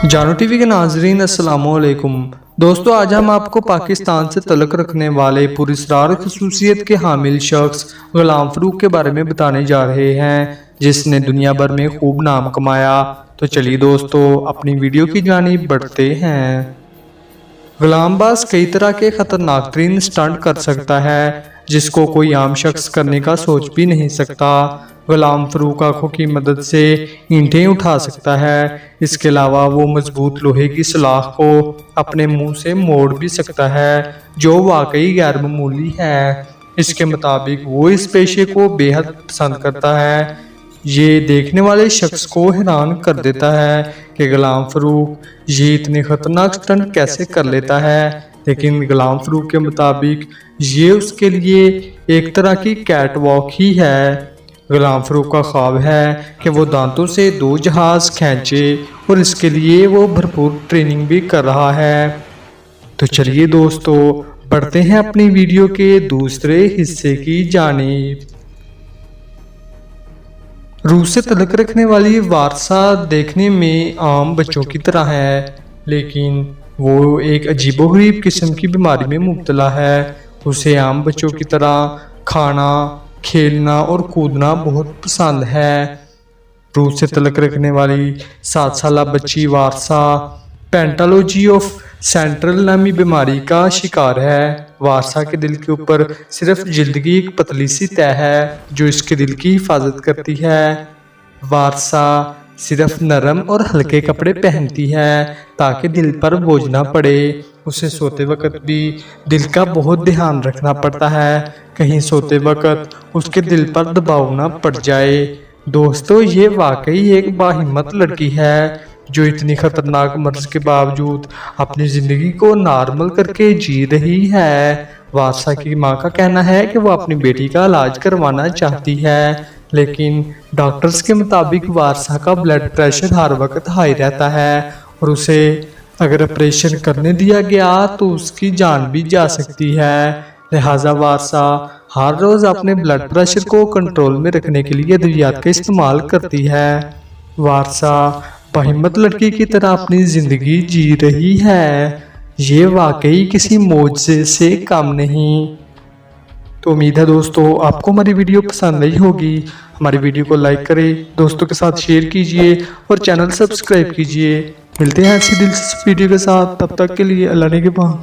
جانو T V کے ناظرین السلام علیکم دوستو، آج ہم آپ کو پاکستان سے تعلق رکھنے والے پراسرار خصوصیت کے حامل شخص غلام فروخ کے بارے میں بتانے جا رہے ہیں، جس نے دنیا بھر میں خوب نام کمایا۔ تو چلیے دوستو اپنی ویڈیو کی جانب بڑھتے ہیں۔ غلام باز کئی طرح کے خطرناک ترین سٹنٹ کر سکتا ہے جس کو کوئی عام شخص کرنے کا سوچ بھی نہیں سکتا۔ غلام فروخ آنکھوں کی مدد سے اینٹیں اٹھا سکتا ہے، اس کے علاوہ وہ مضبوط لوہے کی سلاخ کو اپنے منہ سے موڑ بھی سکتا ہے، جو واقعی غیر معمولی ہے۔ اس کے مطابق وہ اس پیشے کو بے حد پسند کرتا ہے۔ یہ دیکھنے والے شخص کو حیران کر دیتا ہے کہ غلام فروخ یہ اتنے خطرناک سٹنٹ کیسے کر لیتا ہے، لیکن غلام فروخ کے مطابق یہ اس کے لیے ایک طرح کی کیٹ واک ہی ہے۔ غلام فروخ کا خواب ہے کہ وہ دانتوں سے 2 جہاز کھینچے اور اس کے لیے وہ بھرپور ٹریننگ بھی کر رہا ہے۔ تو چلیے دوستو بڑھتے ہیں اپنی ویڈیو کے دوسرے حصے کی جانب۔ روح سے تعلق رکھنے والی وارسا دیکھنے میں عام بچوں کی طرح ہے، لیکن وہ ایک عجیب و غریب قسم کی بیماری میں مبتلا ہے۔ اسے عام بچوں کی طرح کھانا، کھیلنا اور کودنا بہت پسند ہے۔ روح سے تعلق رکھنے والی 7 سالہ بچی وارسا پینٹالوجی آف سینٹرل نامی بیماری کا شکار ہے۔ وارسا کے دل کے اوپر صرف جلد کی ایک پتلی سی تہ ہے جو اس کے دل کی حفاظت کرتی ہے۔ وارسا صرف نرم اور ہلکے کپڑے پہنتی ہے تاکہ دل پر بوجھ نہ پڑے۔ اسے سوتے وقت بھی دل کا بہت دھیان رکھنا پڑتا ہے، کہیں سوتے وقت اس کے دل پر دباؤ نہ پڑ جائے۔ دوستو یہ واقعی ایک باہمت لڑکی ہے جو اتنی خطرناک مرض کے باوجود اپنی زندگی کو نارمل کر کے جی رہی ہے۔ وارسا کی ماں کا کہنا ہے کہ وہ اپنی بیٹی کا علاج کروانا چاہتی ہے، لیکن ڈاکٹرز کے مطابق وارسا کا بلڈ پریشر ہر وقت ہائی رہتا ہے اور اسے اگر آپریشن کرنے دیا گیا تو اس کی جان بھی جا سکتی ہے۔ لہٰذا وارسا ہر روز اپنے بلڈ پریشر کو کنٹرول میں رکھنے کے لیے ادویات کا استعمال کرتی ہے۔ وارسا باہمت لڑکی کی طرح اپنی زندگی جی رہی ہے، یہ واقعی کسی معجزے سے کم نہیں۔ تو امید ہے دوستو آپ کو ہماری ویڈیو پسند آئی ہوگی۔ ہماری ویڈیو کو لائک کریں، دوستوں کے ساتھ شیئر کیجئے اور چینل سبسکرائب کیجئے۔ ملتے ہیں ایسی دلچسپ ویڈیو کے ساتھ، تب تک کے لیے اللہ نگہبان۔